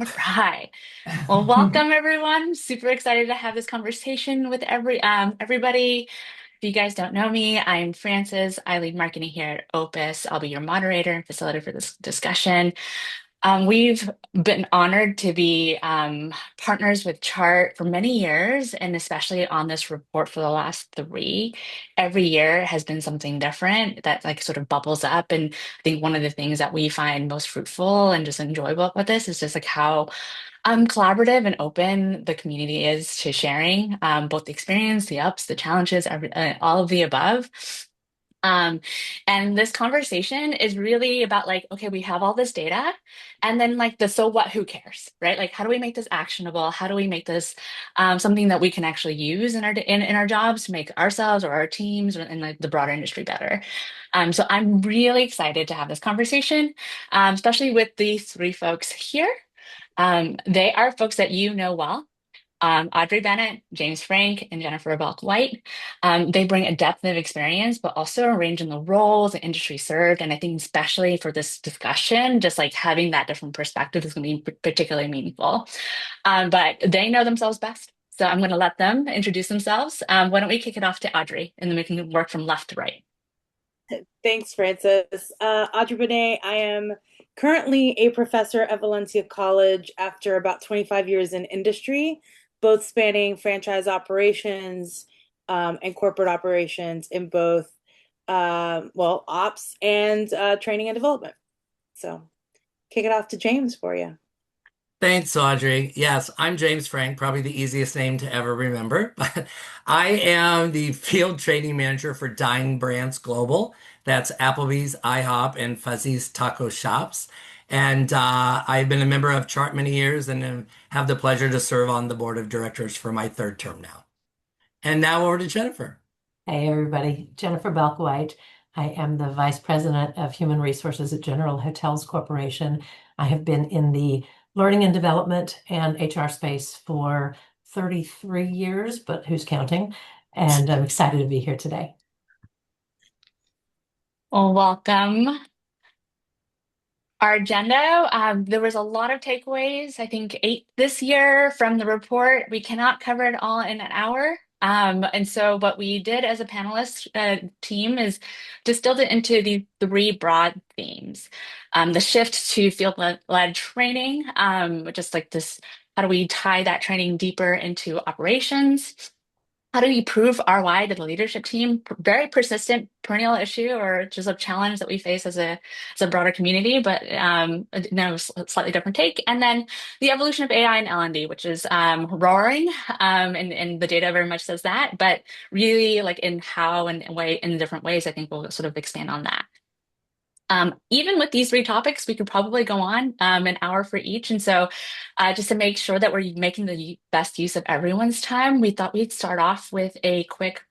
All right. Well, welcome everyone. Super excited to have this conversation with everybody. If you guys don't know me, I'm Frances. I lead marketing here at Opus. I'll be your moderator and facilitator for this discussion. We've been honored to be partners with CHART for many years, and especially on this report for the last three. Every year has been something different that like sort of bubbles up. And I think one of the things that we find most fruitful and just enjoyable about this is just like how collaborative and open the community is to sharing both the experience, the ups, the challenges, all of the above. Um, and this conversation is really about like, okay, we have all this data, and then like the so what, who cares, right? Like, how do we make this actionable? How do we make this something that we can actually use in in our jobs to make ourselves or our teams or in like the broader industry better? So I'm really excited to have this conversation, especially with these three folks here. They are folks that you know well. Audrey Bennett, James Frank, and Jennifer Belk White. They bring a depth of experience, but also a range in the roles and industry served. And I think especially for this discussion, just like having that different perspective is going to be particularly meaningful. But they know themselves best. So I'm going to let them introduce themselves. Why don't we kick it off to Audrey, and then we can work from left to right. Thanks, Francis. Audrey Benet, I am currently a professor at Valencia College after about 25 years in industry, both spanning franchise operations and corporate operations in both, ops and training and development. So, kick it off to James for you. Thanks, Audrey. Yes, I'm James Frank, probably the easiest name to ever remember, but I am the field training manager for Dine Brands Global. That's Applebee's, IHOP, and Fuzzy's Taco Shops. And I've been a member of Chart many years and have the pleasure to serve on the board of directors for my third term now. And now over to Jennifer. Hey, everybody. Jennifer Belk White. I am the Vice President of Human Resources at General Hotels Corporation. I have been in the learning and development and HR space for 33 years, but who's counting? And I'm excited to be here today. Well, welcome. Our agenda, there was a lot of takeaways, I think eight this year from the report. We cannot cover it all in an hour. And so what we did as a panelist team is distilled it into these three broad themes. The shift to field-led training, just like this, how do we tie that training deeper into operations? How do we prove ROI to the leadership team? Very persistent, perennial issue, or just a challenge that we face as a broader community, but no, slightly different take. And then the evolution of AI and L&D, which is roaring, and the data very much says that, but really like in how and way in different ways, I think we'll sort of expand on that. Even with these three topics, we could probably go on an hour for each. And so, just to make sure that we're making the best use of everyone's time, we thought we'd start off with a quick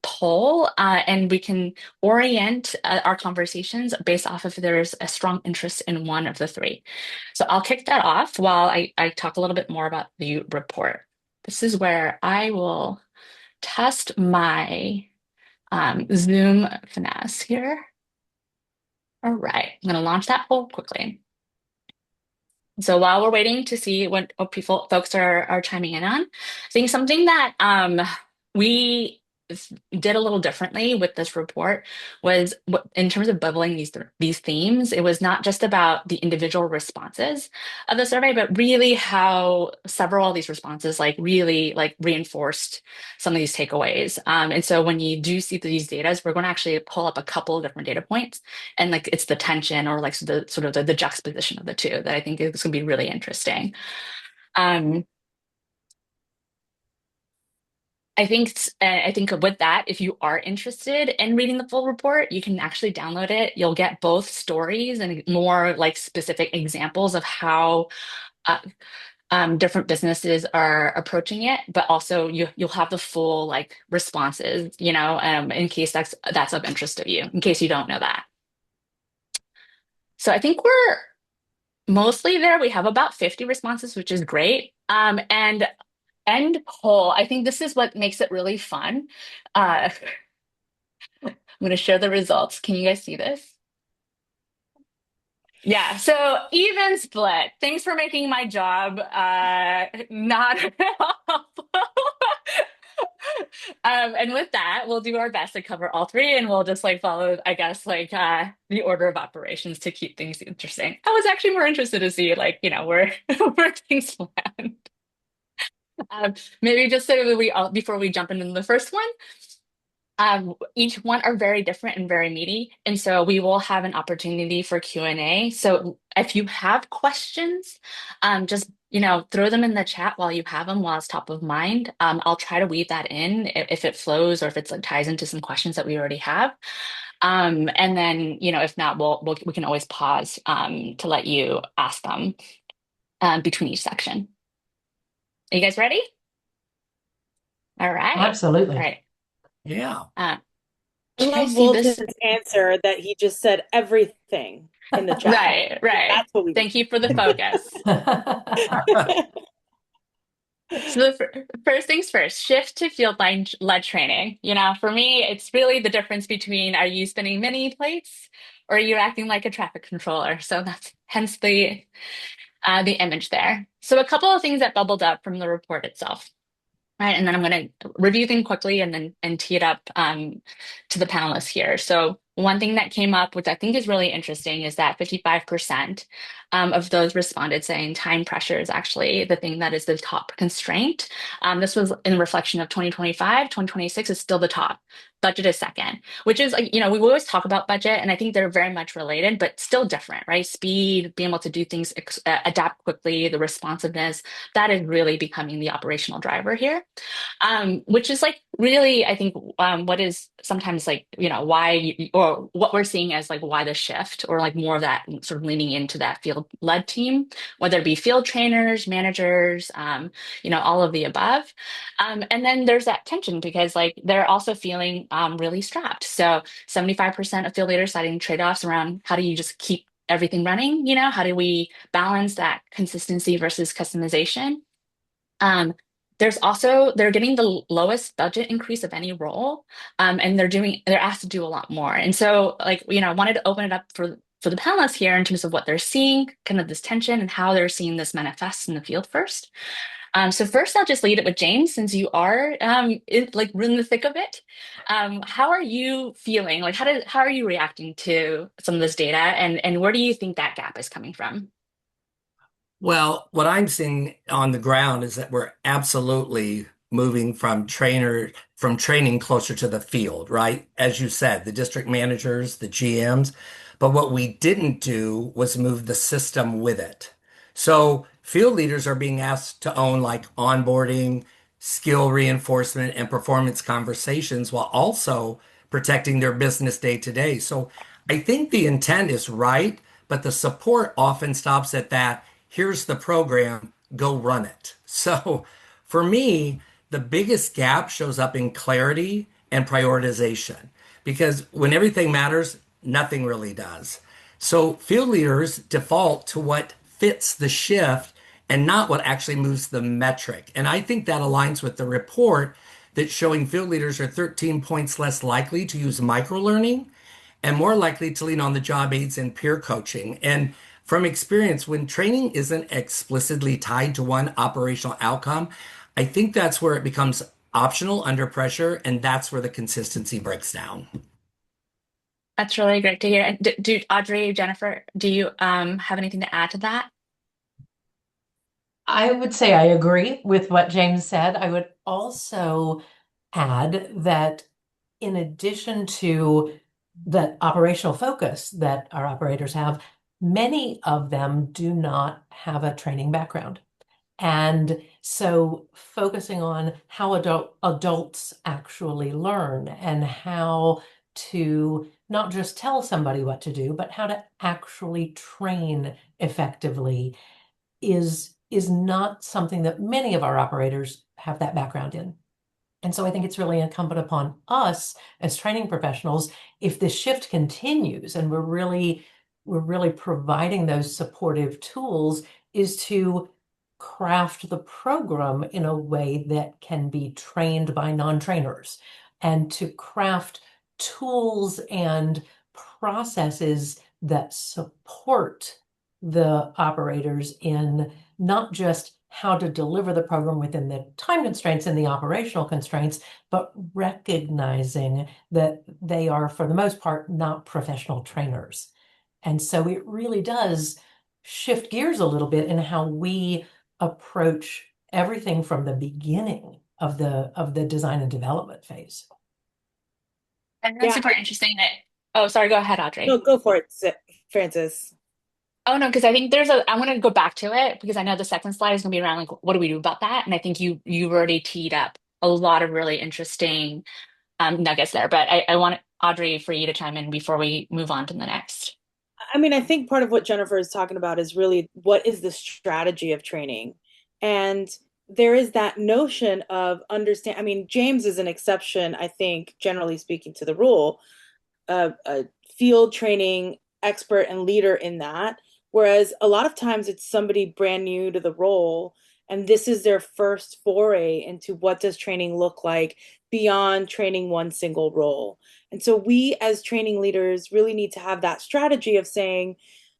poll, and we can orient our conversations based off if there's a strong interest in one of the three. So I'll kick that off while I talk a little bit more about the report. This is where I will test my Zoom finesse here. All right, I'm going to launch that poll quickly. So while we're waiting to see what folks are chiming in on, I think something that we did a little differently with this report was in terms of bubbling these themes. It was not just about the individual responses of the survey, but really how several of these responses like really like reinforced some of these takeaways. And so when you do see these data, we're going to actually pull up a couple of different data points, and like it's the tension or like the sort of the juxtaposition of the two that I think is going to be really interesting. Um, I think with that, if you are interested in reading the full report, you can actually download it. You'll get both stories and more like specific examples of how uh, different businesses are approaching it, but also you'll have the full like responses, in case that's of interest to you, in case you don't know that. So I think we're mostly there. We have about 50 responses, which is great. And end poll, I think this is what makes it really fun. I'm going to share the results. Can you guys see this? Yeah, so even split. Thanks for making my job not and with that, we'll do our best to cover all three and we'll just like follow, I guess, like the order of operations to keep things interesting. I was actually more interested to see like, where where things land. Maybe just so that we all before we jump into the first one. Each one are very different and very meaty, and so we will have an opportunity for Q&A. So if you have questions, just throw them in the chat while you have them, while it's top of mind. I'll try to weave that in if it flows or if it's like ties into some questions that we already have. And then if not, we can always pause to let you ask them between each section. Are you guys ready? All right. All Absolutely. right. Yeah. I Can you love see this? Walton's answer that he just said everything in the chat. Right, right. That's what we Thank you for the focus. So first things first, shift to field line led training. For me, it's really the difference between are you spinning mini plates or are you acting like a traffic controller? So that's hence the image there. So a couple of things that bubbled up from the report itself. Right, and then I'm going to review them quickly and tee it up to the panelists here. So one thing that came up, which I think is really interesting, is that 55% of those responded saying time pressure is actually the thing that is the top constraint. This was in reflection of 2025, 2026 is still the top. Budget is second, which is like, we always talk about budget, and I think they're very much related, but still different, right? Speed, being able to do things, adapt quickly, the responsiveness, that is really becoming the operational driver here, which is like really, I think, what is sometimes like, why, or what we're seeing as like why the shift, or like more of that sort of leaning into that field led team, whether it be field trainers, managers, all of the above. And then there's that tension because like they're also feeling really strapped. So 75% of field leaders citing trade-offs around how do you just keep everything running? How do we balance that consistency versus customization? Um, they're getting the lowest budget increase of any role, and they're asked to do a lot more. And so, like, I wanted to open it up for the panelists here in terms of what they're seeing, kind of this tension, and how they're seeing this manifest in the field first. So first, I'll just lead it with James, since you are like in the thick of it. How are you feeling? Like, how are you reacting to some of this data, and where do you think that gap is coming from? Well, what I'm seeing on the ground is that we're absolutely moving from training closer to the field, right? As you said, the district managers, the GMs. But what we didn't do was move the system with it. So field leaders are being asked to own like onboarding, skill reinforcement, and performance conversations while also protecting their business day to day. So I think the intent is right, but the support often stops at that. Here's the program, go run it. So for me, the biggest gap shows up in clarity and prioritization because when everything matters, nothing really does. So field leaders default to what fits the shift and not what actually moves the metric. And I think that aligns with the report that's showing field leaders are 13 points less likely to use microlearning and more likely to lean on the job aids and peer coaching. And from experience, when training isn't explicitly tied to one operational outcome, I think that's where it becomes optional under pressure, and that's where the consistency breaks down. That's really great to hear. And do Audrey, Jennifer, do you have anything to add to that? I would say I agree with what James said. I would also add that in addition to the operational focus that our operators have, many of them do not have a training background. And so focusing on how adults actually learn and how to not just tell somebody what to do, but how to actually train effectively is not something that many of our operators have that background in. And so I think it's really incumbent upon us as training professionals, if this shift continues and we're really providing those supportive tools, is to craft the program in a way that can be trained by non-trainers and to craft tools and processes that support the operators in not just how to deliver the program within the time constraints and the operational constraints, but recognizing that they are, for the most part, not professional trainers. And so it really does shift gears a little bit in how we approach everything from the beginning of the design and development phase. And that's Yeah, super interesting that, oh, sorry, go ahead, no, Audrey. go for it, Francis. Oh no, because I think I want to go back to it because I know the second slide is going to be around like what do we do about that? And I think you've already teed up a lot of really interesting nuggets there. But I want Audrey for you to chime in before we move on to the next. I mean, I think part of what Jennifer is talking about is really what is the strategy of training? And there is that notion of understand. I mean, James is an exception, I think, generally speaking, to the rule, a field training expert and leader in that. Whereas a lot of times it's somebody brand new to the role, and this is their first foray into what does training look like beyond training one single role. And so we as training leaders really need to have that strategy of saying,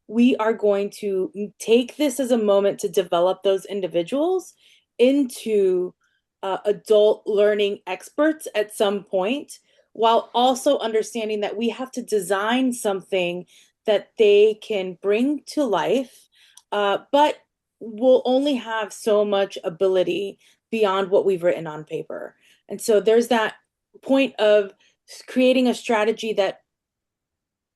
we are going to take this as a moment to develop those individuals into adult learning experts at some point, while also understanding that we have to design something that they can bring to life, but will only have so much ability beyond what we've written on paper. And so there's that point of creating a strategy that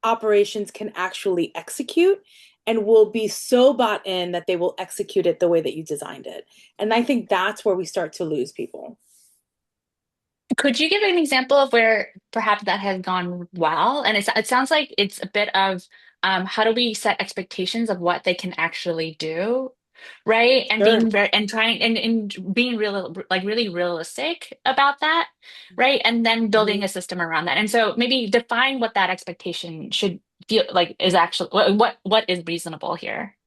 operations can actually execute and will be so bought in that they will execute it the way that you designed it. And I think that's where we start to lose people. Could you give an example of where perhaps that has gone well? And it sounds like it's a bit of how do we set expectations of what they can actually do, right? And Sure. being very and trying and being real, like really realistic about that, right? And then building Mhm. a system around that. And so maybe define what that expectation should feel like is actually what is reasonable here.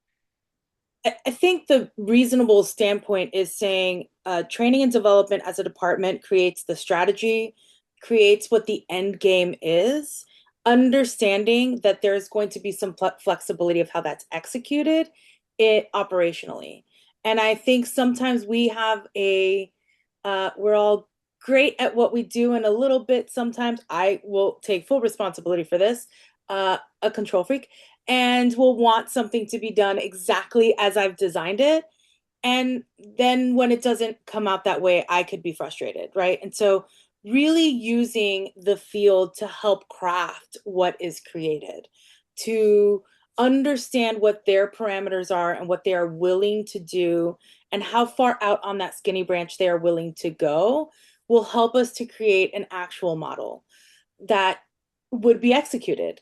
I think the reasonable standpoint is saying training and development as a department creates the strategy, creates what the end game is, understanding that there's going to be some flexibility of how that's executed it operationally. And I think sometimes we have we're all great at what we do, and a little bit sometimes I will take full responsibility for this, a control freak and will want something to be done exactly as I've designed it. And then when it doesn't come out that way, I could be frustrated, right? And so, really using the field to help craft what is created, to understand what their parameters are and what they are willing to do, and how far out on that skinny branch they are willing to go, will help us to create an actual model that would be executed.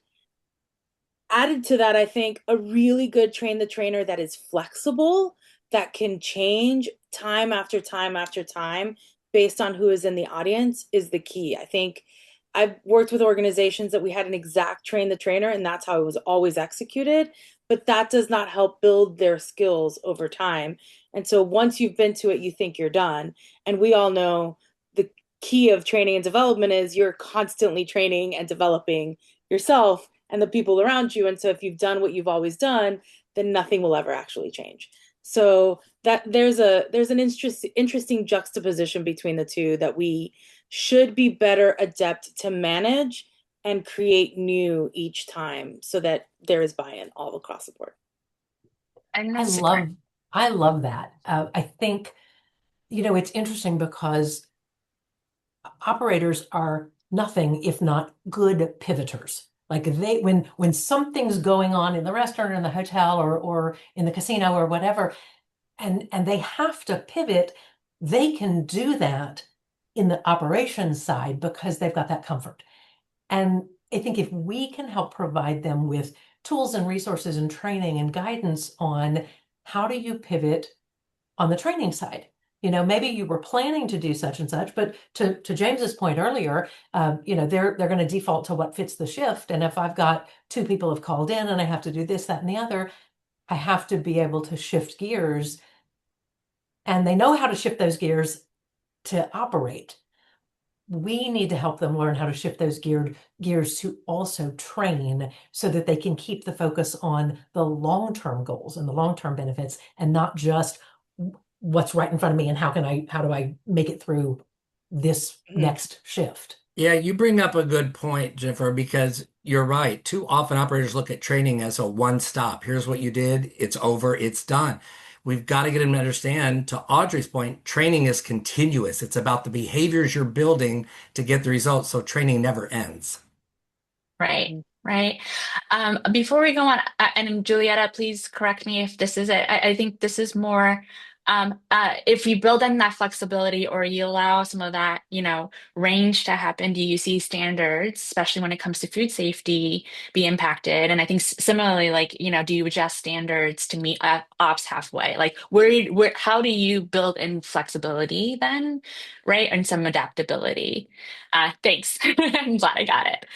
Added to that, I think a really good train the trainer that is flexible, that can change time after time after time based on who is in the audience is the key. I think I've worked with organizations that we had an exact train the trainer and that's how it was always executed, but that does not help build their skills over time. And so once you've been to it, you think you're done. And we all know the key of training and development is you're constantly training and developing yourself and the people around you. And so if you've done what you've always done, then nothing will ever actually change. So that there's an interesting juxtaposition between the two that we should be better adept to manage and create new each time so that there is buy-in all across the board. And I that's super. love, I love that. I think, it's interesting because operators are nothing if not good pivoters. Like when something's going on in the restaurant or in the hotel or in the casino or whatever, and they have to pivot, they can do that in the operations side because they've got that comfort. And I think if we can help provide them with tools and resources and training and guidance on how do you pivot on the training side. Maybe you were planning to do such and such, but to James's point earlier, they're going to default to what fits the shift. And if I've got two people have called in and I have to do this, that, and the other, I have to be able to shift gears. And they know how to shift those gears to operate. we need to help them learn how to shift those gears to also train so that they can keep the focus on the long-term goals and the long-term benefits and not just what's right in front of me and how do I make it through this Mhm. next shift. Yeah, you bring up a good point, Jennifer, because you're right. Too often operators look at training as a one stop. Here's what you did, it's over, it's done. We've got to get them to understand, to Audrey's point, training is continuous. It's about the behaviors you're building to get the results, so training never ends. Right, right. Before we go on, and Julietta, please correct me if this is it. I think this is more if you build in that flexibility or you allow some of that, range to happen, do you see standards, especially when it comes to food safety, be impacted? And I think similarly, like, do you adjust standards to meet ops halfway? Like, how do you build in flexibility then, right? And some adaptability. Thanks. I'm glad I got it.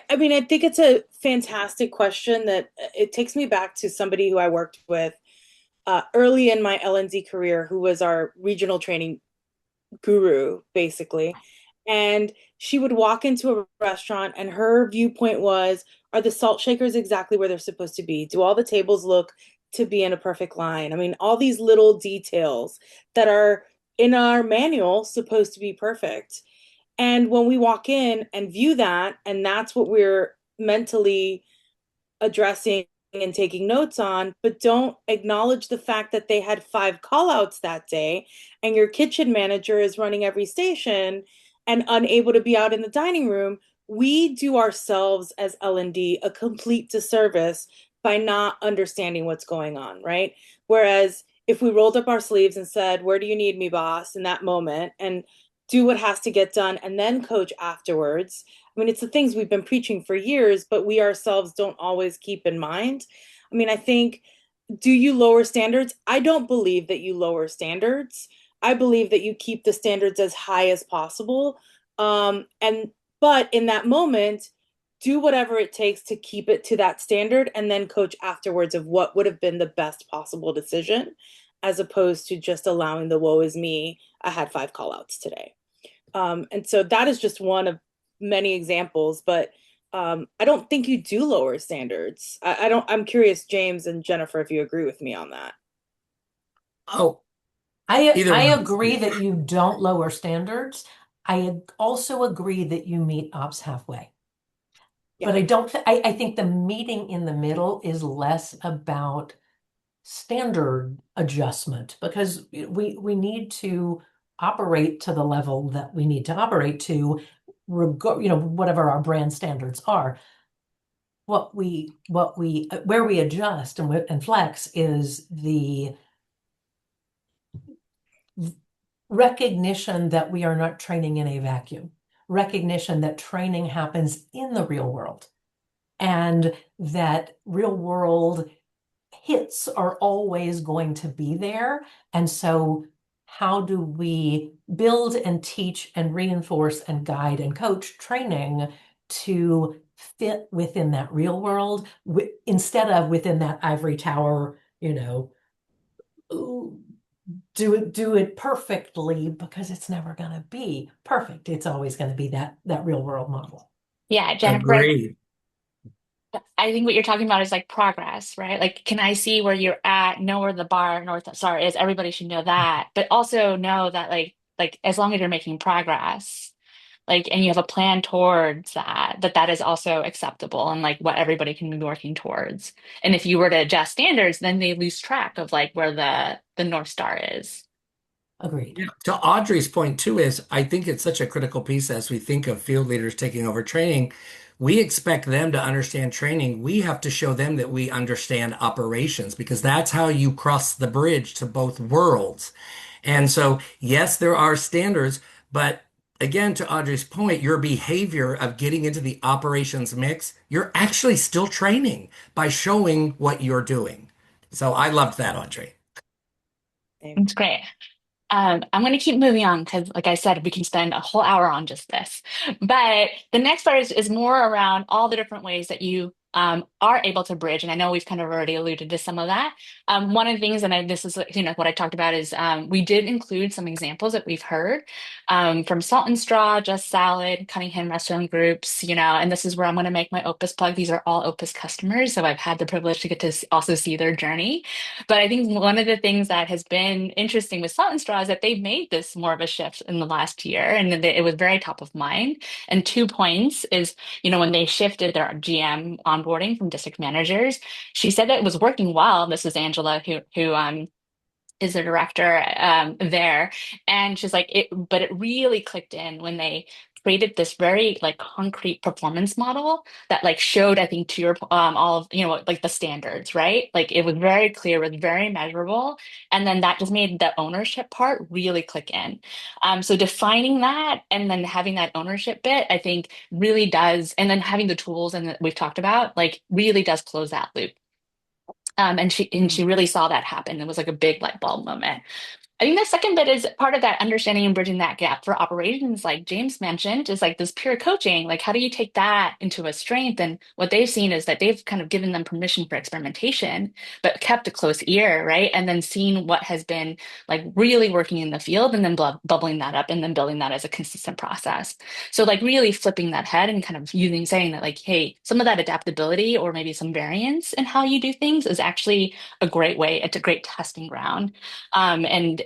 I mean, I think it's a fantastic question that it takes me back to somebody who I worked with early in my L&D career, who was our regional training guru, basically. And she would walk into a restaurant, and her viewpoint was, are the salt shakers exactly where they're supposed to be? Do all the tables look to be in a perfect line? I mean, all these little details that are in our manual supposed to be perfect. And when we walk in and view that, and that's what we're mentally addressing and taking notes on, but don't acknowledge the fact that they had 5 call outs that day, and your kitchen manager is running every station and unable to be out in the dining room, we do ourselves as L&D a complete disservice by not understanding what's going on, right? Whereas if we rolled up our sleeves and said, "Where do you need me, boss?" in that moment, and do what has to get done and then coach afterwards. I mean, it's the things we've been preaching for years, but we ourselves don't always keep in mind. I mean, I think, do you lower standards? I don't believe that you lower standards. I believe that you keep the standards as high as possible. But in that moment, do whatever it takes to keep it to that standard and then coach afterwards of what would have been the best possible decision, as opposed to just allowing the woe is me. I had 5 call outs today. And so that is just one of many examples, but I don't think you do lower standards. I don't, I'm curious, James and Jennifer, if you agree with me on that. Oh, either I one. agree that you don't lower standards. I also agree that you meet ops halfway. Yeah. But I think the meeting in the middle is less about standard adjustment because we need to operate to the level that we need to operate to, whatever our brand standards are. Where we adjust and flex is the recognition that we are not training in a vacuum, recognition that training happens in the real world, and that real world hits are always going to be there. And so, how do we build and teach and reinforce and guide and coach training to fit within that real world instead of within that ivory tower, do it perfectly because it's never going to be perfect. It's always going to be that real world model. Yeah, Jennifer, Agreed. I think what you're talking about is like progress, right? Like, can I see where you're at, know where the bar North Star is? Everybody should know that, but also know that like as long as you're making progress, like, and you have a plan towards that is also acceptable and like what everybody can be working towards. And if you were to adjust standards, then they lose track of like where the North Star is. Agreed. Yeah. To Audrey's point too is I think it's such a critical piece as we think of field leaders taking over training. We expect them to understand training. We have to show them that we understand operations because that's how you cross the bridge to both worlds. And so, yes, there are standards, but again, to Audrey's point, your behavior of getting into the operations mix, you're actually still training by showing what you're doing. So I loved that, Audrey. It's great. I'm going to keep moving on because, like I said, we can spend a whole hour on just this. But the next part is more around all the different ways that you are able to bridge. And I know we've kind of already alluded to some of that. One of the things, and this is what I talked about is we did include some examples that we've heard from Salt and Straw, Just Salad, Cunningham Restaurant Groups, and this is where I'm going to make my Opus plug. These are all Opus customers, so I've had the privilege to get to also see their journey. But I think one of the things that has been interesting with Salt and Straw is that they've made this more of a shift in the last year, and that it was very top of mind. And 2 points is, when they shifted their GM onboarding from district managers, she said that it was working well. This is Angela, who is the director there, and she's like but it really clicked in when they created this very like concrete performance model that like showed, I think, to your all of like the standards, right? Like it was very clear, it was very measurable, and then that just made the ownership part really click in. So defining that and then having that ownership bit, I think really does, and then having the tools and that we've talked about, like really does close that loop. And she really saw that happen. It was like a big light bulb moment. I think the second bit is part of that understanding and bridging that gap for operations, like James mentioned, is like this peer coaching. Like, how do you take that into a strength? And what they've seen is that they've kind of given them permission for experimentation, but kept a close ear, right? And then seeing what has been like really working in the field and then bubbling that up and then building that as a consistent process. So, like, really flipping that head and kind of saying that, like, hey, some of that adaptability or maybe some variance in how you do things is actually a great way. It's a great testing ground, and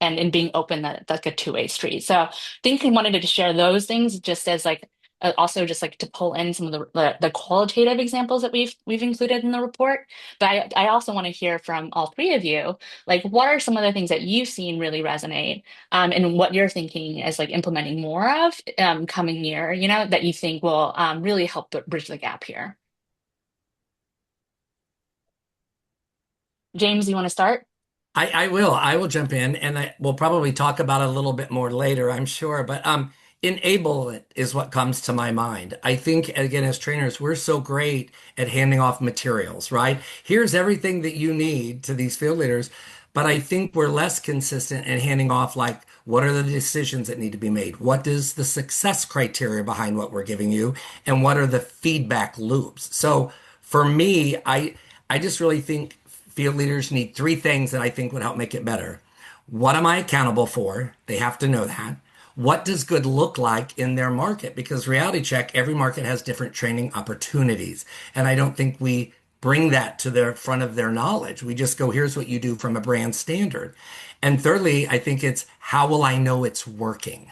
in being open, that that's like a two-way street. So I think I wanted to share those things just as like also just like to pull in some of the qualitative examples that we've included in the report. But I also want to hear from all three of you, like what are some of the things that you've seen really resonate, and what you're thinking as like implementing more of coming year, that you think will really help bridge the gap here. James, you want to start? I will. I will jump in, and we'll probably talk about it a little bit more later, I'm sure. But enable it is what comes to my mind. I think, again, as trainers, we're so great at handing off materials, right? Here's everything that you need to these field leaders. But I think we're less consistent in handing off, like, what are the decisions that need to be made? What is the success criteria behind what we're giving you? And what are the feedback loops? So for me, I just really think field leaders need three things that I think would help make it better. What am I accountable for? They have to know that. What does good look like in their market? Because reality check, every market has different training opportunities. And I don't think we bring that to the front of their knowledge. We just go, here's what you do from a brand standard. And thirdly, I think it's how will I know it's working?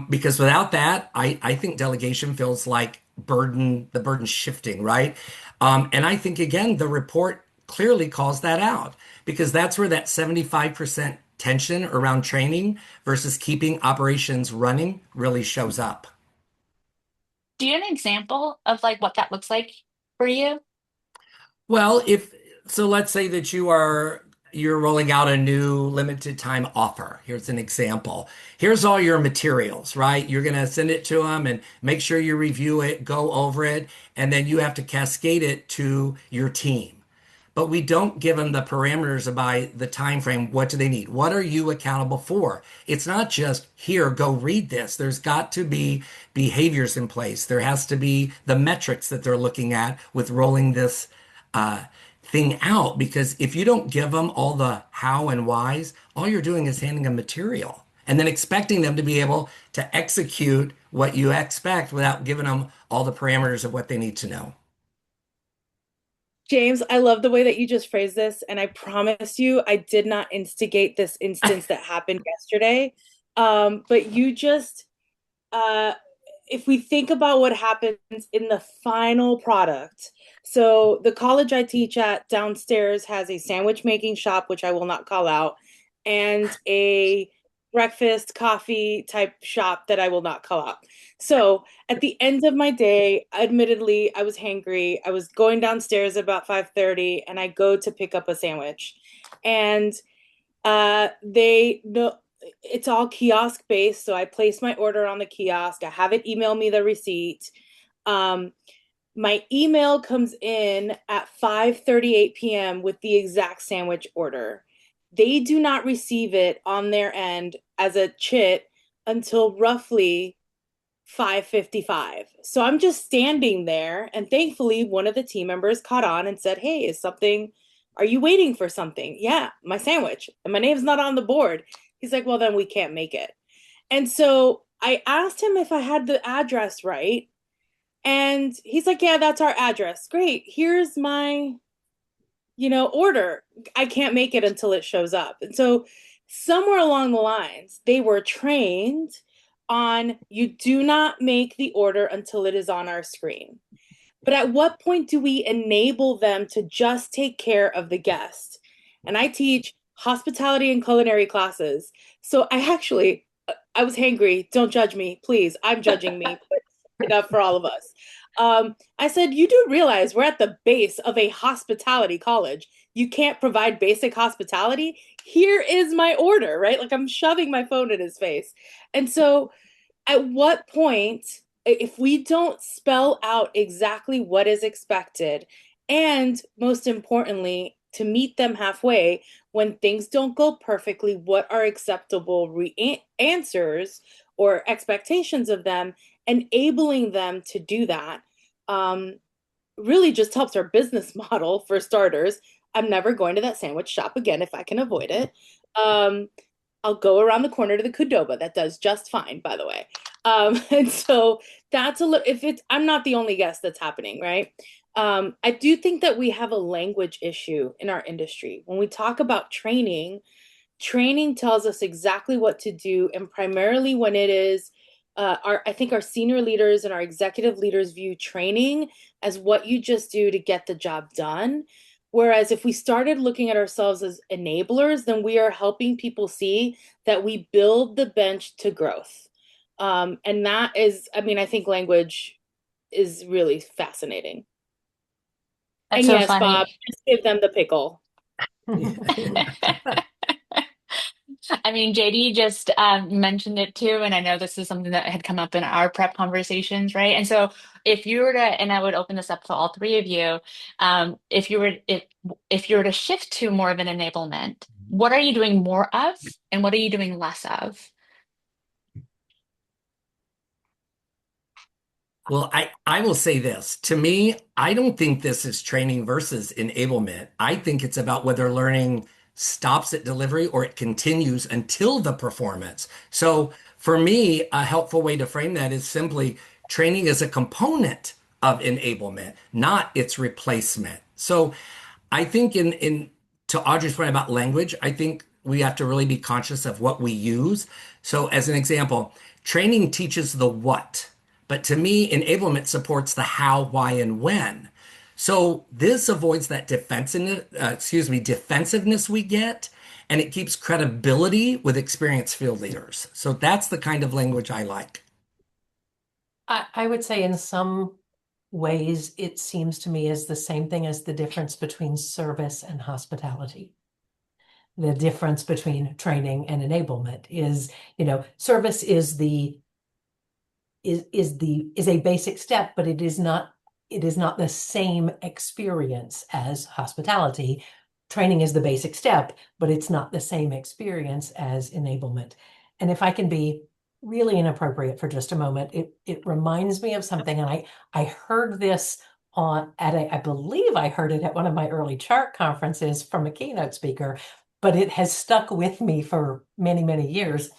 Because without that, I think delegation feels like the burden shifting, right? And I think, again, the report clearly calls that out because that's where that 75% tension around training versus keeping operations running really shows up. Do you have an example of like what that looks like for you? Well, if so, let's say that you're rolling out a new limited time offer. Here's an example. Here's all your materials, right? You're going to send it to them and make sure you review it, go over it, and then you have to cascade it to your team. But we don't give them the parameters by the time frame. What do they need? What are you accountable for? It's not just here, go read this. There's got to be behaviors in place. There has to be the metrics that they're looking at with rolling this uh, thing out. Because if you don't give them all the how and whys, all you're doing is handing them material and then expecting them to be able to execute what you expect without giving them all the parameters of what they need to know. James, I love the way that you just phrased this, and I promise you, I did not instigate this instance that happened yesterday. But you just, uh, if we think about what happens in the final product, so the college I teach at downstairs has a sandwich making shop, which I will not call out, and a breakfast coffee type shop that I will not call out. So at the end of my day, admittedly, I was hangry. I was going downstairs about 5:30 and I go to pick up a sandwich. And they know it's all kiosk based. So I place my order on the kiosk. I have it email me the receipt. Um, my email comes in at 5:38 p.m. with the exact sandwich order. They do not receive it on their end as a chit until roughly 5:55. So I'm just standing there, and thankfully one of the team members caught on and said, "Hey, are you waiting for something?" "Yeah, my sandwich. And my name's not on the board." He's like, "Well, then we can't make it." And so I asked him if I had the address right. And he's like, "Yeah, that's our address." "Great. Here's my, order." "I can't make it until it shows up." And so somewhere along the lines, they were trained on, you do not make the order until it is on our screen. But at what point do we enable them to just take care of the guest? And I teach hospitality and culinary classes. So I was hangry. Don't judge me, please. I'm judging me, but enough for all of us. I said, you do realize we're at the base of a hospitality college. You can't provide basic hospitality. Here is my order, right? Like, I'm shoving my phone in his face. And so at what point, if we don't spell out exactly what is expected, and most importantly, to meet them halfway when things don't go perfectly, what are acceptable answers or expectations of them, enabling them to do that, really just helps our business model for starters. I'm never going to that sandwich shop again if I can avoid it. Um, I'll go around the corner to the Qdoba. That does just fine, by the way. And so that's a little, if it's, I'm not the only guest that's happening, right? I do think that we have a language issue in our industry. When we talk about training, training tells us exactly what to do. And primarily when it is, I think our senior leaders and our executive leaders view training as what you just do to get the job done. Whereas if we started looking at ourselves as enablers, then we are helping people see that we build the bench to growth. And that is, I mean, I think language is really fascinating. That's And so yes, Bob, funny. just give them the pickle. I mean, JD just mentioned it too, and I know this is something that had come up in our prep conversations, right? And so, if you were to, and I would open this up to all three of you, if you were to shift to more of an enablement, what are you doing more of, and what are you doing less of? Well, I will say this. To me, I don't think this is training versus enablement. I think it's about whether learning stops at delivery or it continues until the performance. So for me, a helpful way to frame that is simply training is a component of enablement, not its replacement. So I think in to Audrey's point about language, I think we have to really be conscious of what we use. So as an example, training teaches the what. But to me, enablement supports the how, why, and when. So this avoids that defensiveness we get, and it keeps credibility with experienced field leaders. So that's the kind of language I like. I would say in some ways, it seems to me is the same thing as the difference between service and hospitality. The difference between training and enablement is, service is a basic step, but it is not the same experience as hospitality. Training is the basic step, but it's not the same experience as enablement. And if I can be really inappropriate for just a moment, it reminds me of something, and I heard this I believe I heard it at one of my early CHART conferences from a keynote speaker, but it has stuck with me for many, many years.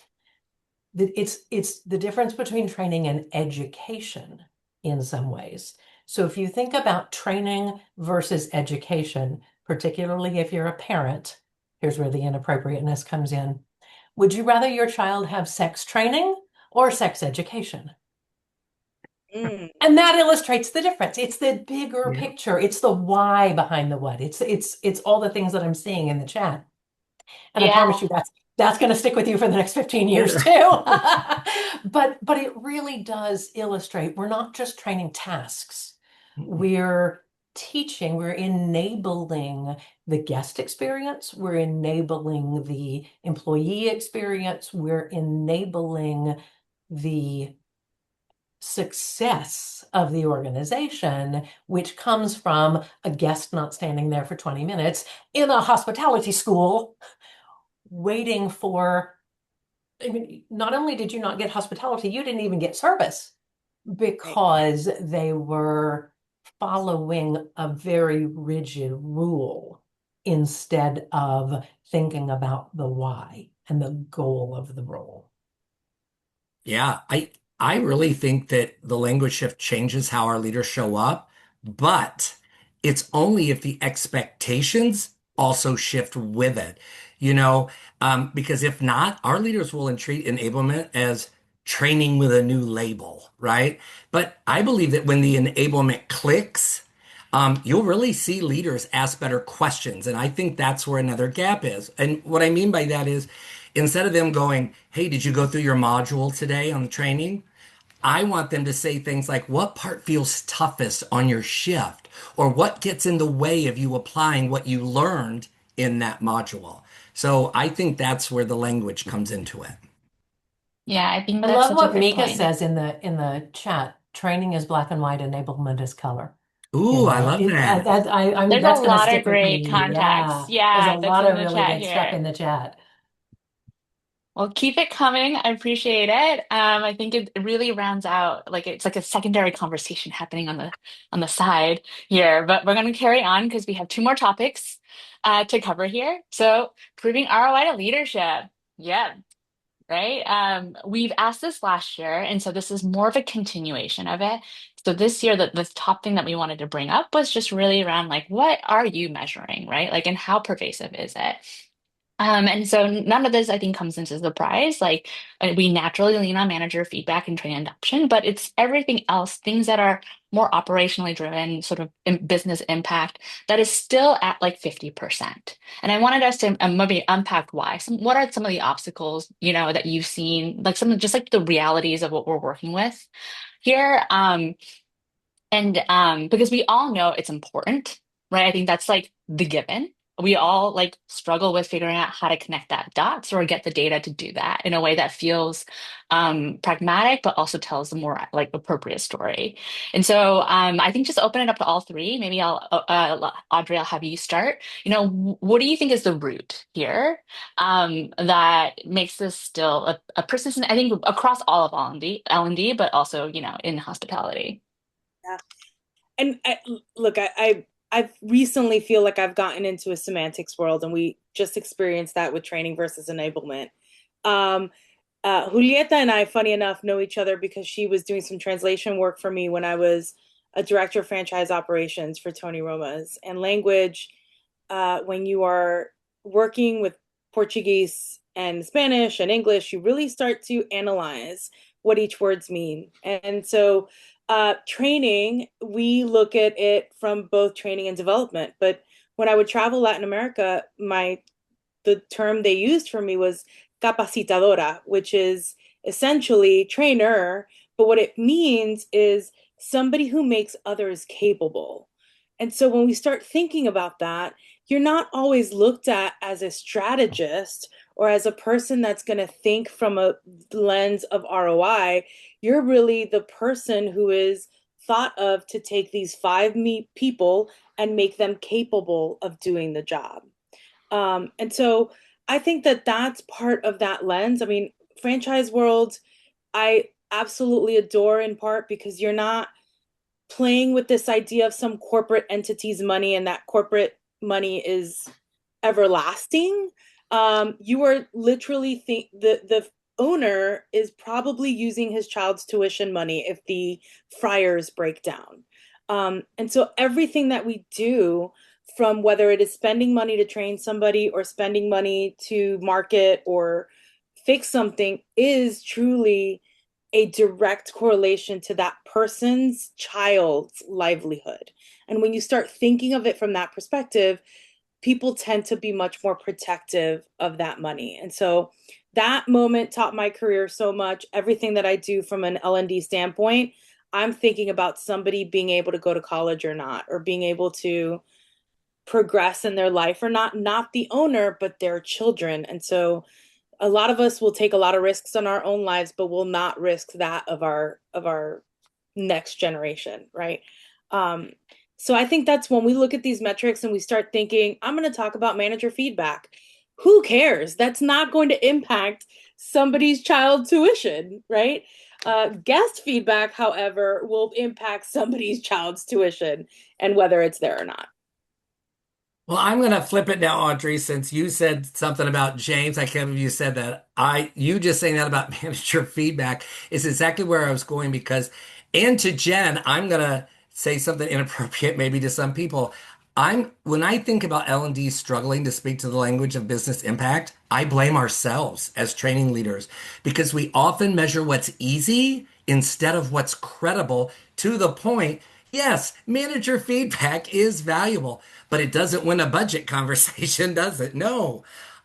It's the difference between training and education in some ways. So if you think about training versus education, particularly if you're a parent, here's where the inappropriateness comes in. Would you rather your child have sex training or sex education? Mm. And that illustrates the difference. It's the bigger Yeah. picture. It's the why behind the what. It's all the things that I'm seeing in the chat. And I Yeah. promise you that's going to stick with you for the next 15 years too. But it really does illustrate we're not just training tasks. We're teaching, we're enabling the guest experience, we're enabling the employee experience, we're enabling the success of the organization, which comes from a guest not standing there for 20 minutes in a hospitality school waiting for, I mean, not only did you not get hospitality, you didn't even get service. Right. because they were following a very rigid rule instead of thinking about the why and the goal of the role. Yeah, I really think that the language shift changes how our leaders show up, but it's only if the expectations also shift with it. You know, because if not, our leaders will treat enablement as training with a new label, right? But I believe that when the enablement clicks, you'll really see leaders ask better questions. And I think that's where another gap is. And what I mean by that is instead of them going, "Hey, did you go through your module today on the training?" I want them to say things like, "What part feels toughest on your shift?" Or "What gets in the way of you applying what you learned in that module?" So I think that's where the language comes into it. Yeah, I think I that's love such a what great Mika point. says in the chat. Training is black and white, enablement is color. You Ooh, I know, love that. I'm There's a that's going to lot of stick with great me. context. Yeah, there's a Yeah, that's lot in of the really chat good stuff here. in the chat. Well, keep it coming. I appreciate it. I think it really rounds out like it's like a secondary conversation happening on the side here. But we're going to carry on because we have two more topics to cover here. So, proving ROI to leadership. Yeah, right. We've asked this last year, and so this is more of a continuation of it. So this year, the top thing that we wanted to bring up was just really around like what are you measuring, right? Like, and how pervasive is it? And so none of this, I think, comes into surprise. Like we naturally lean on manager feedback and training adoption, but it's everything else, things that are more operationally driven, sort of business impact, that is still at like 50%. And I wanted us to maybe unpack why. What are some of the obstacles, that you've seen, like some just like the realities of what we're working with here? And because we all know it's important, right? I think that's like the given. We all like struggle with figuring out how to connect that dots or get the data to do that in a way that feels pragmatic, but also tells a more like appropriate story. And so I think just open it up to all three. Maybe Audrey, I'll have you start. What do you think is the root here that makes this still a persistent, I think, across all of L&D, but also, in hospitality? Yeah. And look, I recently feel like I've gotten into a semantics world, and we just experienced that with training versus enablement. Um, Julieta and I, funny enough, know each other because she was doing some translation work for me when I was a director of franchise operations for Tony Roma's. And language, when you are working with Portuguese and Spanish and English, you really start to analyze what each words mean. And so, training, we look at it from both training and development. But when I would travel Latin America, the term they used for me was capacitadora, which is essentially trainer, but what it means is somebody who makes others capable. And so when we start thinking about that, you're not always looked at as a strategist or as a person that's going to think from a lens of ROI. You're really the person who is thought of to take these five people and make them capable of doing the job. And so I think that that's part of that lens. I mean, franchise world, I absolutely adore in part because you're not playing with this idea of some corporate entity's money and that corporate money is everlasting. You are literally the owner is probably using his child's tuition money if the fryers break down. And so everything that we do, from whether it is spending money to train somebody or spending money to market or fix something, is truly a direct correlation to that person's child's livelihood. And when you start thinking of it from that perspective, people tend to be much more protective of that money. And so that moment taught my career so much. Everything that I do from an L&D standpoint, I'm thinking about somebody being able to go to college or not, or being able to progress in their life or not the owner, but their children. And so a lot of us will take a lot of risks on our own lives, but will not risk that of our next generation, right? Um, so I think that's when we look at these metrics and we start thinking, I'm going to talk about manager feedback. Who cares? That's not going to impact somebody's child tuition, right? Guest feedback, however, will impact somebody's child's tuition and whether it's there or not. Well, I'm going to flip it now, Audrey, since you said something about James. I can't believe you said that. You just saying that about manager feedback is exactly where I was going because, and to Jen, I'm going to say something inappropriate maybe to some people. When I think about L&D struggling to speak to the language of business impact, I blame ourselves as training leaders because we often measure what's easy instead of what's credible to the point. Yes, manager feedback is valuable, but it doesn't win a budget conversation, does it? No.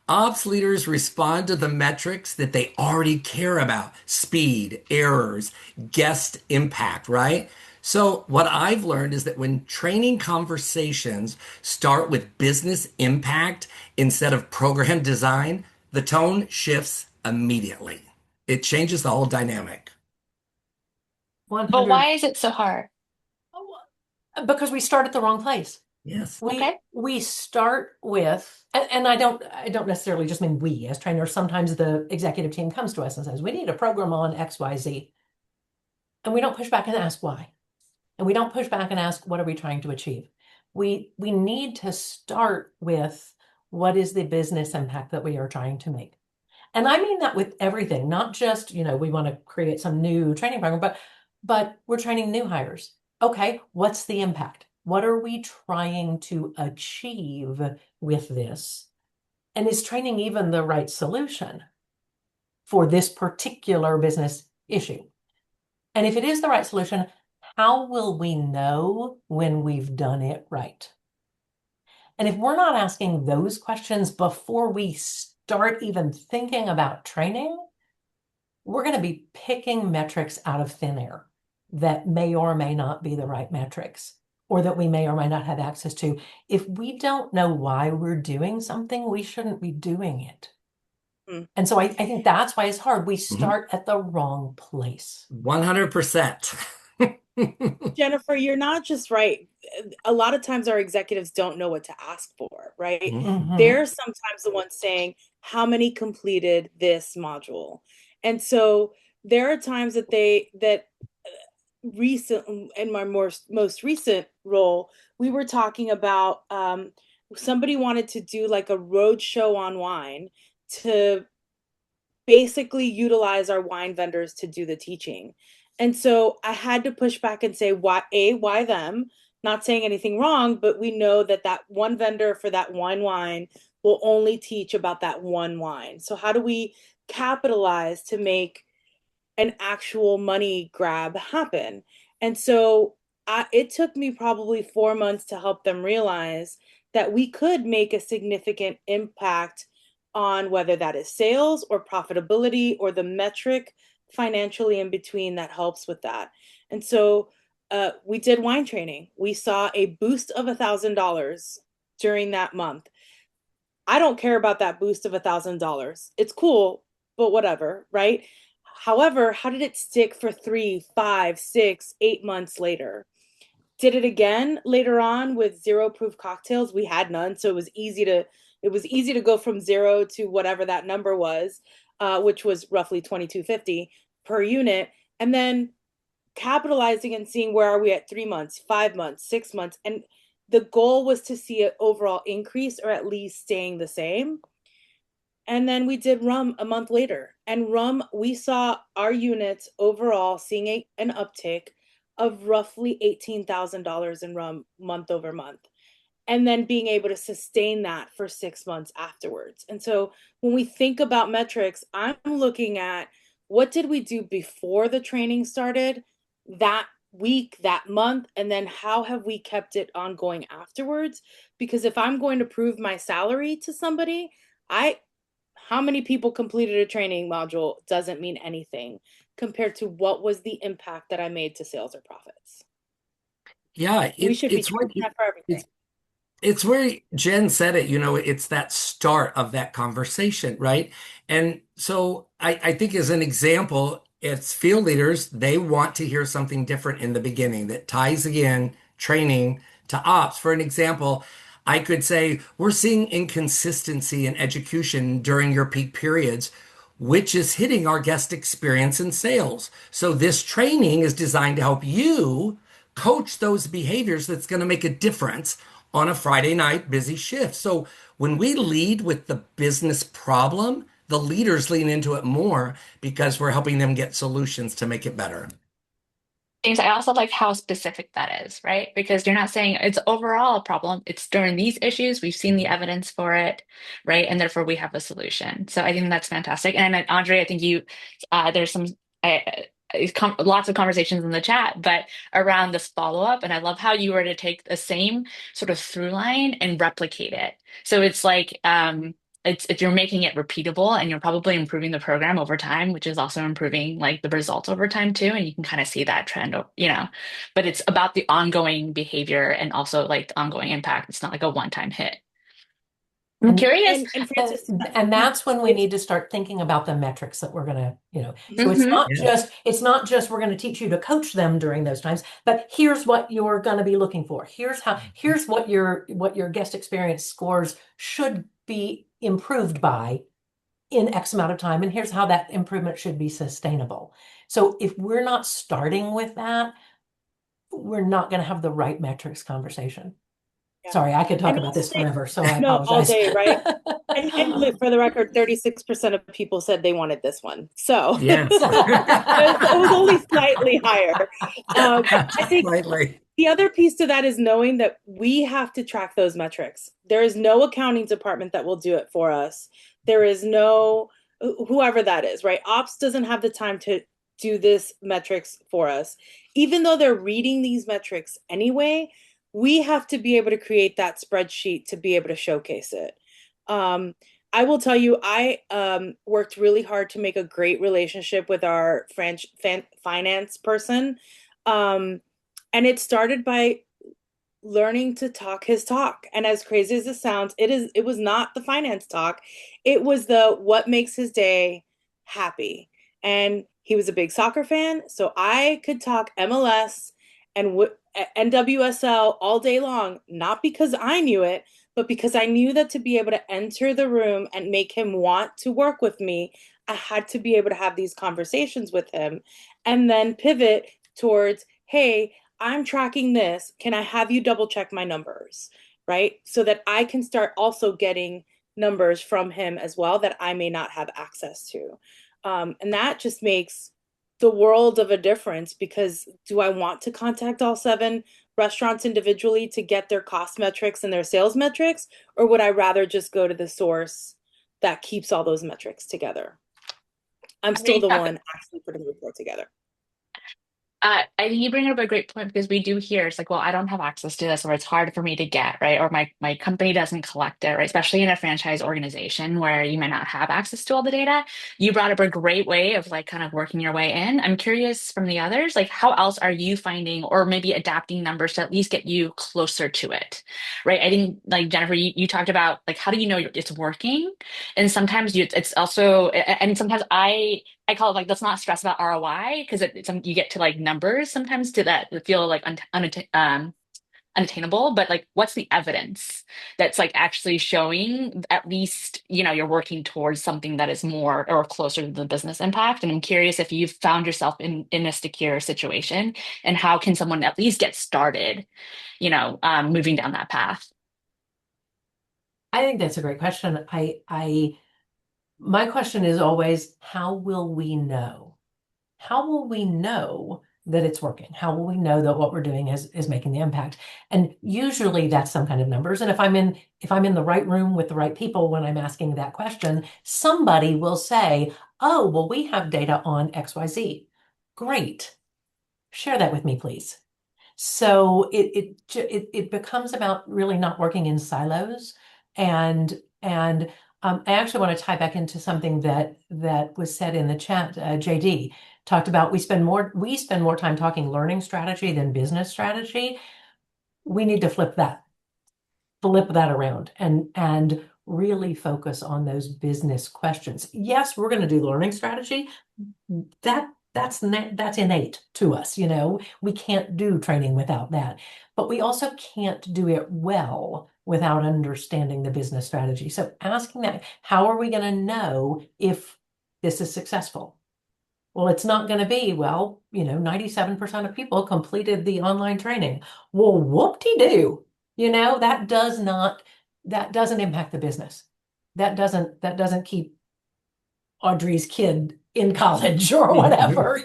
Ops leaders respond to the metrics that they already care about: speed, errors, guest impact, right? So, what I've learned is that when training conversations start with business impact instead of program design, the tone shifts immediately. It changes the whole dynamic. But 100, why is it so hard? because we start at the wrong place. Yes. Okay. We start with, and I don't necessarily just mean we as trainers. Sometimes the executive team comes to us and says, we need a program on XYZ. And we don't push back and ask why. And we don't push back and ask, what are we trying to achieve? We need to start with what is the business impact that we are trying to make. And I mean that with everything, not just, we want to create some new training program, but we're training new hires. Okay, what's the impact? What are we trying to achieve with this? And is training even the right solution for this particular business issue? And if it is the right solution, how will we know when we've done it right? And if we're not asking those questions before we start even thinking about training, we're going to be picking metrics out of thin air that may or may not be the right metrics, or that we may or may not have access to. If we don't know why we're doing something, we shouldn't be doing it. Mm. And so I think that's why it's hard. We Mhm. start at the wrong place. 100%. Jennifer, you're not just right. A lot of times our executives don't know what to ask for, right? Mhm. They're sometimes the ones saying, how many completed this module? And so there are times that recent in my most recent role, we were talking about somebody wanted to do like a road show on wine to basically utilize our wine vendors to do the teaching. And so I had to push back and say, why them? Not saying anything wrong, but we know that that one vendor for that one wine will only teach about that one wine. So how do we capitalize to make an actual money grab happen? And so it took me probably 4 months to help them realize that we could make a significant impact on whether that is sales or profitability or the metric financially in between that helps with that. And so we did wine training. We saw a boost of $1,000 during that month. I don't care about that boost of $1,000. It's cool, but whatever, right? However, how did it stick for 3, 5, 6, 8 months later? Did it again later on with zero proof cocktails. We had none, so it was easy to go from zero to whatever that number was, which was roughly 2250 per unit, and then capitalizing and seeing where are we at 3 months, 5 months, 6 months, and the goal was to see an overall increase or at least staying the same. And then we did rum a month later. And rum, we saw our units overall seeing an uptick of roughly $18,000 in rum month over month. And then being able to sustain that for 6 months afterwards. And so when we think about metrics, I'm looking at what did we do before the training started, that week, that month, and then how have we kept it ongoing afterwards? Because if I'm going to prove my salary to somebody, I how many people completed a training module doesn't mean anything compared to what was the impact that I made to sales or profits. Yeah, We should be it's charging that for everything. it's where Jen said it, it's that start of that conversation, right? And so I think as an example, it's field leaders, they want to hear something different in the beginning that ties again training to ops. For an example, I could say, we're seeing inconsistency in execution during your peak periods. which is hitting our guest experience and sales. So this training is designed to help you coach those behaviors that's going to make a difference on a Friday night busy shift. So when we lead with the business problem, the leaders lean into it more because we're helping them get solutions to make it better. James, I also like how specific that is, right? Because you're not saying it's overall a problem. It's during these issues, we've seen the evidence for it, right? And therefore we have a solution. So I think that's fantastic. And Audrey, I think there's some, lots of conversations in the chat, but around this follow-up. And I love how you were to take the same sort of through line and replicate it. So it's like, if you're making it repeatable and you're probably improving the program over time, which is also improving like the results over time too. And you can kind of see that trend, but it's about the ongoing behavior and also like the ongoing impact. It's not like a one-time hit. I'm curious. And Francis, And that's when we need to start thinking about the metrics that we're going to, so Mhm. it's not just we're going to teach you to coach them during those times, but here's what you're going to be looking for. Here's what your guest experience scores should be improved by in X amount of time, and here's how that improvement should be sustainable. So if we're not starting with that, we're not going to have the right metrics conversation. yeah. Sorry, I could talk And about this also, forever, so I no, all apologize. day, right? And look, for the record, 36% of people said they wanted this one. So Yes. it was only slightly higher. I think Slightly. the other piece to that is knowing that we have to track those metrics. There is no accounting department that will do it for us. There is no, whoever that is, right? Ops doesn't have the time to do this metrics for us. Even though they're reading these metrics anyway, we have to be able to create that spreadsheet to be able to showcase it. I will tell you, I worked really hard to make a great relationship with our finance person. And it started by learning to talk his talk. And as crazy as it sounds, it was not the finance talk. It was the what makes his day happy. And he was a big soccer fan, so I could talk MLS and NWSL all day long, not because I knew it, but because I knew that to be able to enter the room and make him want to work with me, I had to be able to have these conversations with him and then pivot towards, hey, I'm tracking this. Can I have you double check my numbers? Right? So that I can start also getting numbers from him as well that I may not have access to. And that just makes the world of a difference, because do I want to contact all 7 restaurants individually to get their cost metrics and their sales metrics? Or would I rather just go to the source that keeps all those metrics together? I'm still the one actually putting the report together. I think you bring up a great point because we do hear it's like, well, I don't have access to this, or it's hard for me to get, right? Or my company doesn't collect it, right? Especially in a franchise organization where you might not have access to all the data. You brought up a great way of like kind of working your way in. I'm curious from the others, like how else are you finding or maybe adapting numbers to at least get you closer to it, right? I think like Jennifer, you talked about like how do you know it's working? And sometimes it's also, and sometimes I call it like let's not stress about ROI because you get to like numbers sometimes to that feel like unattainable, but like what's the evidence that's like actually showing at least you're working towards something that is more or closer to the business impact. And I'm curious if you've found yourself in a secure situation and how can someone at least get started, moving down that path. I think that's a great question. My question is always, how will we know? How will we know that it's working? How will we know that what we're doing is making the impact? And usually that's some kind of numbers. And if I'm in the right room with the right people when I'm asking that question, somebody will say, "Oh, well, we have data on XYZ. Great. Share that with me, please." So it becomes about really not working in silos, and I actually want to tie back into something that was said in the chat. JD talked about we spend more time talking learning strategy than business strategy. We need to flip that around and really focus on those business questions. Yes, we're going to do learning strategy. That's innate to us. We can't do training without that, but we also can't do it well without understanding the business strategy. So asking that, how are we going to know if this is successful. Well, it's not going to be, well, 97% of people completed the online training. Well, whoop-de-doo. That doesn't impact the business. That doesn't keep Audrey's kid in college or whatever,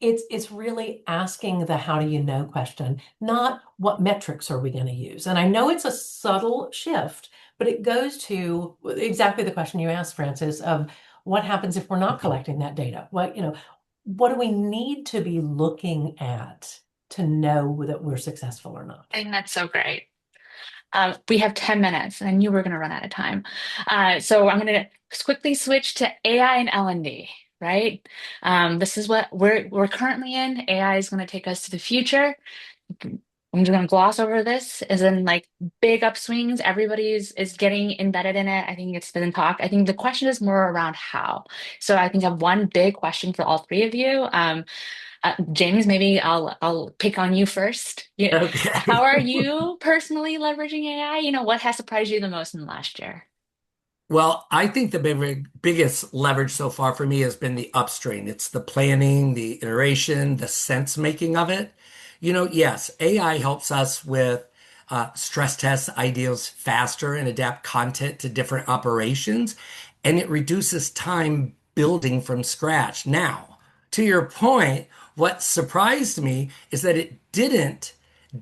it's really asking the how do you know question, not what metrics are we going to use. And I know it's a subtle shift, but it goes to exactly the question you asked, Francis, of what happens if we're not collecting that data? What do we need to be looking at to know that we're successful or not? I think that's so great. We have 10 minutes, and I knew we were going to run out of time. So I'm going to quickly switch to AI and L&D, right? This is what we're currently in. AI is going to take us to the future. I'm just going to gloss over this, as in like big upswings. Everybody is getting embedded in it. I think it's been talked. I think the question is more around how. So I think I have one big question for all three of you. James, maybe I'll pick on you first. How Okay. are you personally leveraging AI? What has surprised you the most in the last year? Well, I think the biggest leverage so far for me has been the upstream. It's the planning, the iteration, the sense making of it. Yes, AI helps us with stress test ideas faster and adapt content to different operations, and it reduces time building from scratch. Now, to your point, what surprised me is that it didn't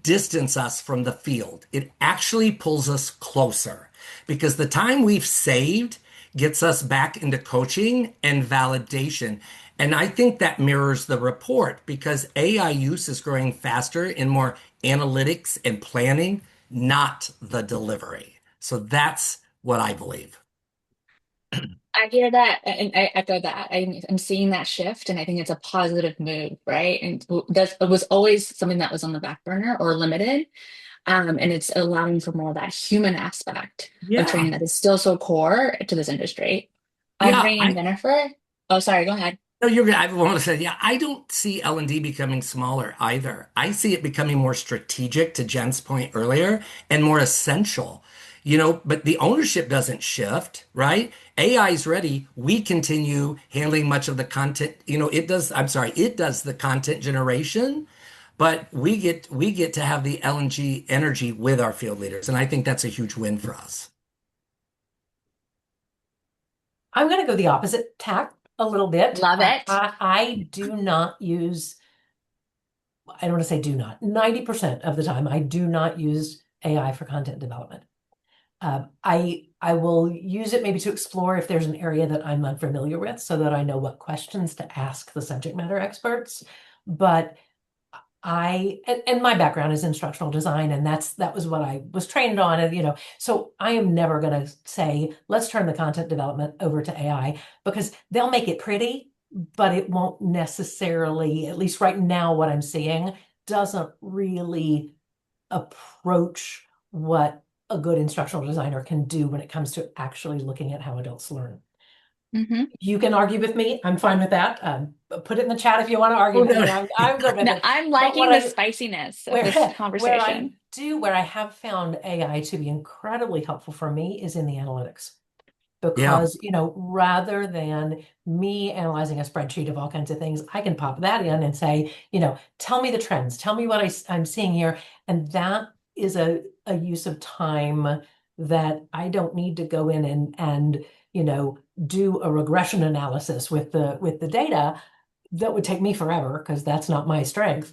distance us from the field. It actually pulls us closer because the time we've saved gets us back into coaching and validation. And I think that mirrors the report because AI use is growing faster in more analytics and planning, not the delivery. So that's what I believe. I hear that and I echo that. I'm seeing that shift, and I think it's a positive move, right? And it was always something that was on the back burner or limited. And it's allowing for more of that human aspect of Yeah. training that is still so core to this industry. Yeah, Audrey and Jennifer. Oh, sorry, go ahead. no, you're good. I want to say, yeah, I don't see L&D becoming smaller either. I see it becoming more strategic, to Jen's point earlier, and more essential. But the ownership doesn't shift, right? AI is ready. We continue handling much of the content. It does, I'm sorry, it does the content generation, but we get to have the LNG energy with our field leaders. And I think that's a huge win for us. I'm going to go the opposite tack a little bit. Love it. I do not use, I don't want to say do not, 90% of the time, I do not use AI for content development. I will use it maybe to explore if there's an area that I'm unfamiliar with so that I know what questions to ask the subject matter experts. But and my background is instructional design, and that was what I was trained on. And, so I am never going to say, let's turn the content development over to AI because they'll make it pretty, but it won't necessarily, at least right now, what I'm seeing doesn't really approach what a good instructional designer can do when it comes to actually looking at how adults learn. Hmm. You can argue with me. I'm fine with that. Put it in the chat if you want to argue Oh, with no. me. I'm good with No, it. I'm But what liking the I spiciness of where this I conversation. where I have found AI to be incredibly helpful for me is in the analytics. Yeah. Because, rather than me analyzing a spreadsheet of all kinds of things, I can pop that in and say, tell me the trends, tell me what I'm seeing here. And that is a use of time that I don't need to go in and do a regression analysis with the data. That would take me forever because that's not my strength.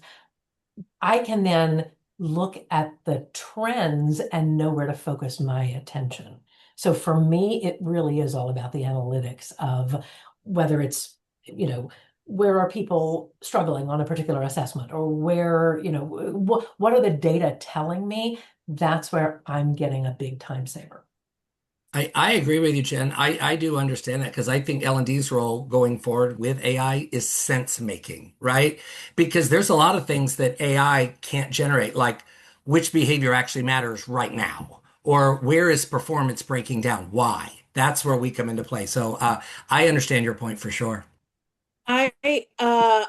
I can then look at the trends and know where to focus my attention. So for me, it really is all about the analytics of whether it's, where are people struggling on a particular assessment, or where, what are the data telling me? That's where I'm getting a big time saver. I agree with you, Jen. I do understand that because I think L&D's role going forward with AI is sense making, right? Because there's a lot of things that AI can't generate, like which behavior actually matters right now, or where is performance breaking down? Why? That's where we come into play. So I understand your point for sure. I uh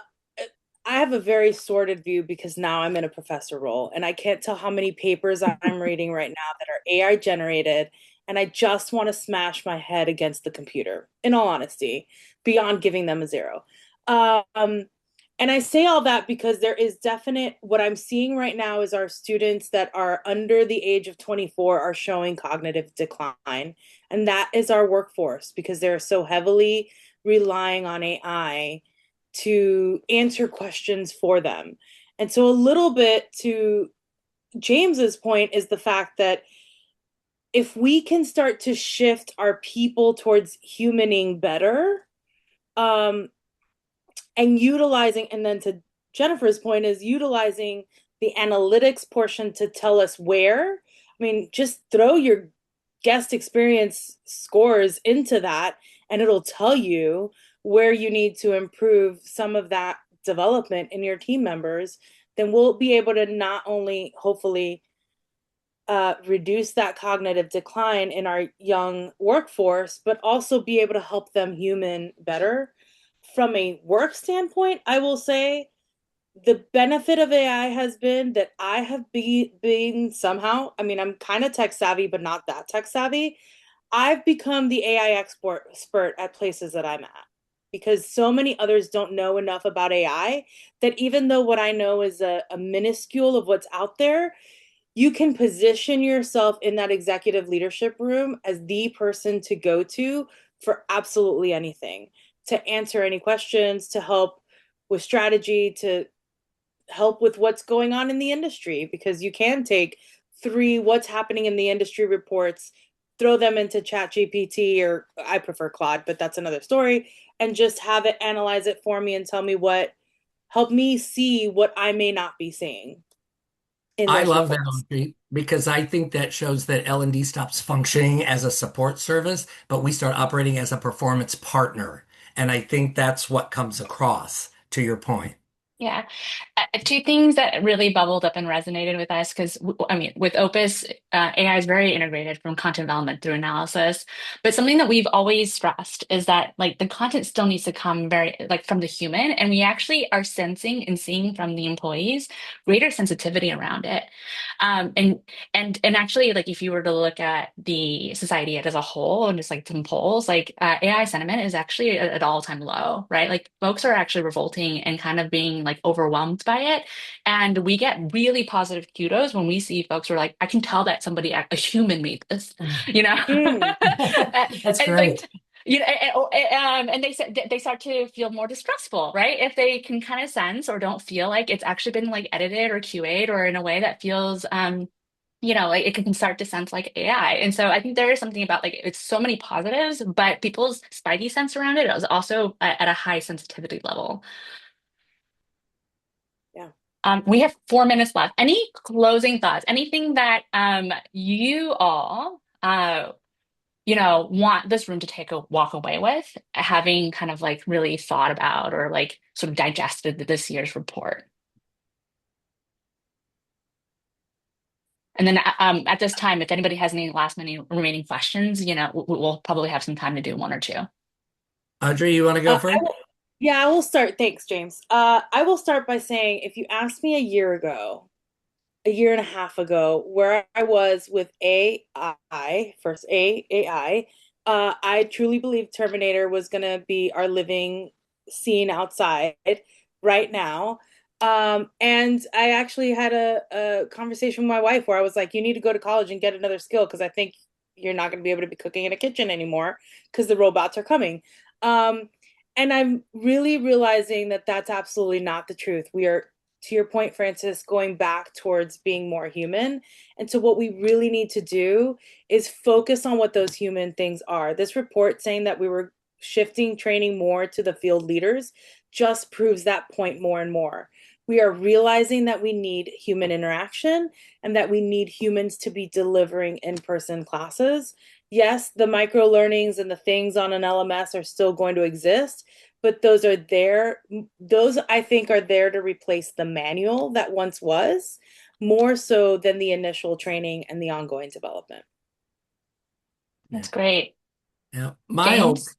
I have a very sordid view because now I'm in a professor role and I can't tell how many papers I'm reading right now that are AI generated and I just want to smash my head against the computer, in all honesty, beyond giving them a zero. Um, and I say all that because there is definite, what I'm seeing right now is our students that are under the age of 24 are showing cognitive decline. And that is our workforce because they're so heavily relying on AI to answer questions for them. And so, a little bit to James's point is the fact that if we can start to shift our people towards humaning better, um, and utilizing, and then to Jennifer's point, is utilizing the analytics portion to tell us where. I mean, just throw your guest experience scores into that, and it'll tell you where you need to improve some of that development in your team members. Then we'll be able to not only hopefully reduce that cognitive decline in our young workforce, but also be able to help them human better. From a work standpoint, I will say the benefit of AI has been that I have been somehow, I mean, I'm kind of tech savvy, but not that tech savvy. I've become the AI expert at places that I'm at because so many others don't know enough about AI that even though what I know is a minuscule of what's out there, you can position yourself in that executive leadership room as the person to go to for absolutely anything, to answer any questions, to help with strategy, to help with what's going on in the industry, because you can take three what's happening in the industry reports, throw them into Chat GPT, or I prefer Claude, but that's another story, and just have it analyze it for me and tell me help me see what I may not be seeing in I those love that, reports. Audrey, because I think that shows that L&D stops functioning as a support service, but we start operating as a performance partner. And I think that's what comes across, to your point. Yeah. Two things that really bubbled up and resonated with us because, I mean, with Opus, AI is very integrated from content development through analysis. But something that we've always stressed is that, like, the content still needs to come very, like, from the human. And we actually are sensing and seeing from the employees greater sensitivity around it. And actually, like, if you were to look at the society as a whole and just like some polls, like AI sentiment is actually at all-time low, right? Like folks are actually revolting and kind of being like overwhelmed by it. And we get really positive kudos when we see folks who are like, I can tell that somebody, a human made this, you know? Mm. That's And like, great. you know, and they start to feel more distrustful, right? If they can kind of sense or don't feel like it's actually been like edited or QA'd or in a way that feels you know, like it can start to sense like AI. And so I think there is something about like it's so many positives, but people's spidey sense around it is also at a high sensitivity level. Yeah. We have 4 minutes left. Any closing thoughts? Anything that you all you know, want this room to take a walk away with, having kind of like really thought about or like sort of digested this year's report? And then at this time, if anybody has any last minute remaining questions, you know, we'll probably have some time to do one or two. Audrey, you want to go I first? will, yeah, I will start. Thanks, James. I will start by saying if you asked me a year ago, a year and a half ago, where I was with AI, first AI, I truly believe Terminator was going to be our living scene outside right now. And I actually had a conversation with my wife where I was like, you need to go to college and get another skill because I think you're not going to be able to be cooking in a kitchen anymore because the robots are coming. Um, and I'm really realizing that that's absolutely not the truth. We are, to your point, Francis, going back towards being more human. And so, what we really need to do is focus on what those human things are. This report saying that we were shifting training more to the field leaders just proves that point more and more. We are realizing that we need human interaction and that we need humans to be delivering in person classes. Yes, the micro learnings and the things on an LMS are still going to exist, but those are there. Those I think are there to replace the manual that once was, more so than the initial training and the ongoing development. Yeah. That's great. Yeah. James?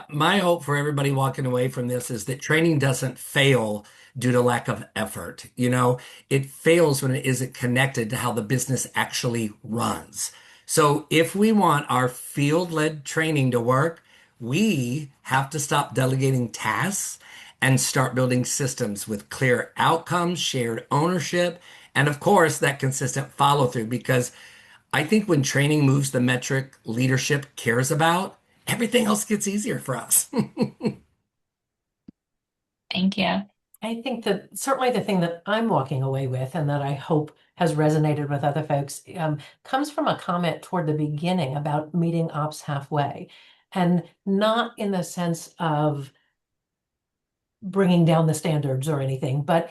My hope for everybody walking away from this is that training doesn't fail due to lack of effort. You know, it fails when it isn't connected to how the business actually runs. So if we want our field-led training to work, we have to stop delegating tasks and start building systems with clear outcomes, shared ownership, and of course, that consistent follow through. Because I think when training moves the metric leadership cares about, everything else gets easier for us. Thank you. I think that certainly the thing that I'm walking away with and that I hope has resonated with other folks comes from a comment toward the beginning about meeting ops halfway, and not in the sense of bringing down the standards or anything, but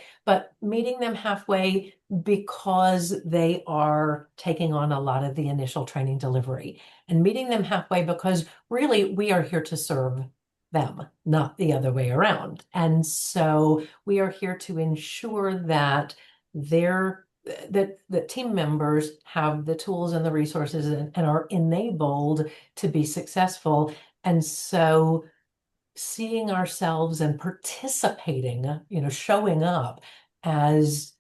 meeting them halfway because they are taking on a lot of the initial training delivery, and meeting them halfway because really we are here to serve them, not the other way around. And so we are here to ensure that that team members have the tools and the resources and are enabled to be successful. And so seeing ourselves and participating, showing up as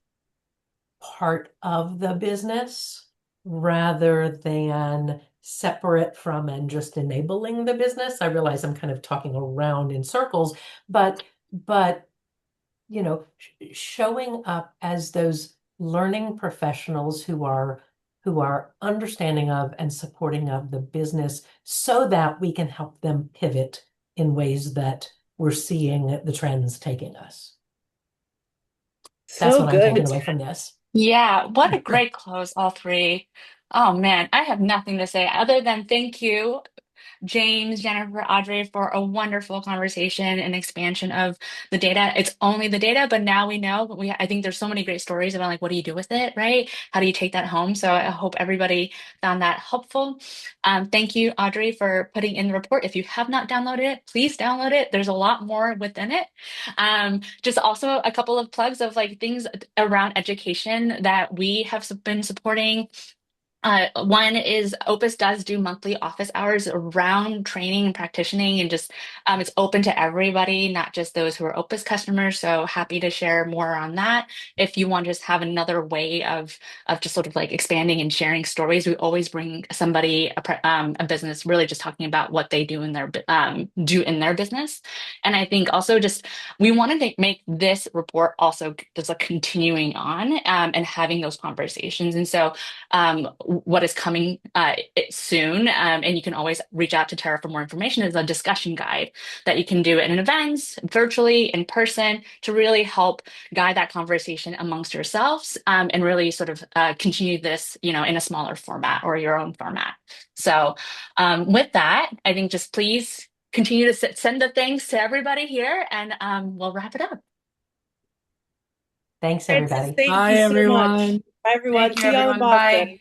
part of the business rather than separate from and just enabling the business. I realize I'm kind of talking around in circles, but showing up as those learning professionals who are understanding of and supporting of the business so that we can help them pivot in ways that we're seeing the trends taking us. That's So what I'm taking good. away from this. Yeah, what a great close, all three. Oh man, I have nothing to say other than thank you, James, Jennifer, Audrey, for a wonderful conversation and expansion of the data. It's only the data, but now we know. I think there's so many great stories about like, what do you do with it, right? How do you take that home? So I hope everybody found that helpful. Thank you, Audrey, for putting in the report. If you have not downloaded it, please download it. There's a lot more within it. Just also a couple of plugs of like things around education that we have been supporting. One is Opus does do monthly office hours around training and practicing, and just it's open to everybody, not just those who are Opus customers. So happy to share more on that. If you want to just have another way of just sort of like expanding and sharing stories, we always bring somebody a business really just talking about what they do in their do in their business. And I think also just we wanted to make this report also just like continuing on and having those conversations. And so what is coming soon. And you can always reach out to Tara for more information. Is a discussion guide that you can do in events, virtually, in person, to really help guide that conversation amongst yourselves and really sort of continue this, in a smaller format or your own format. So with that, I think just please continue to send the thanks to everybody here, and we'll wrap it up. Thanks, Francis, everybody. thank Bye, you so much. everyone. Bye, everyone. Thank you, See y'all in everyone. Bye. Boston.